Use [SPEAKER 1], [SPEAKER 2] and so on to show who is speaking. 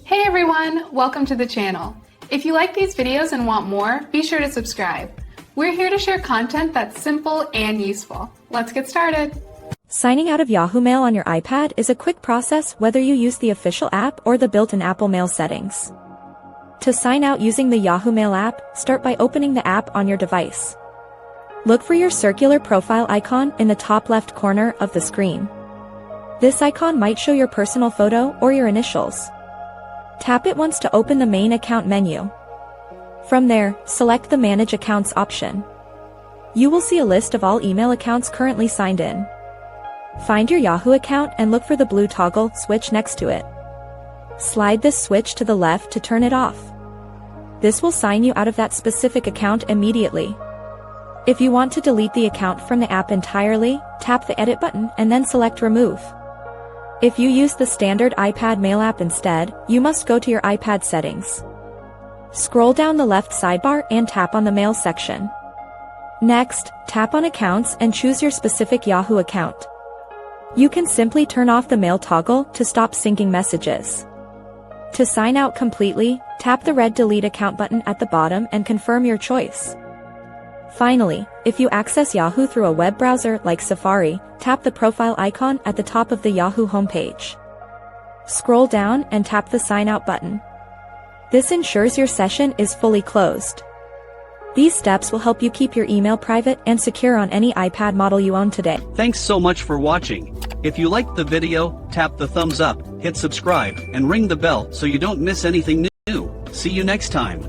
[SPEAKER 1] Hey everyone, welcome to the channel. If you like these videos and want more, be sure to subscribe. We're here to share content that's simple and useful. Let's get started.
[SPEAKER 2] Signing out of Yahoo Mail on your iPad is a quick process whether you use the official app or the built-in Apple Mail settings. To sign out using the Yahoo Mail app, start by opening the app on your device. Look for your circular profile icon in the top left corner of the screen. This icon might show your personal photo or your initials. Tap it once to open the main account menu. From there, select the Manage Accounts option. You will see a list of all email accounts currently signed in. Find your Yahoo account and look for the blue toggle switch next to it. Slide this switch to the left to turn it off. This will sign you out of that specific account immediately. If you want to delete the account from the app entirely, tap the Edit button and then select Remove. If you use the standard iPad Mail app instead, you must go to your iPad settings. Scroll down the left sidebar and tap on the Mail section. Next, tap on Accounts and choose your specific Yahoo account. You can simply turn off the Mail toggle to stop syncing messages. To sign out completely, tap the red Delete Account button at the bottom and confirm your choice. Finally, if you access Yahoo through a web browser like Safari, tap the profile icon at the top of the Yahoo homepage. Scroll down and tap the Sign Out button. This ensures your session is fully closed. These steps will help you keep your email private and secure on any iPad model you own today.
[SPEAKER 3] Thanks so much for watching. If you liked the video, tap the thumbs up, hit subscribe, and ring the bell so you don't miss anything new. See you next time.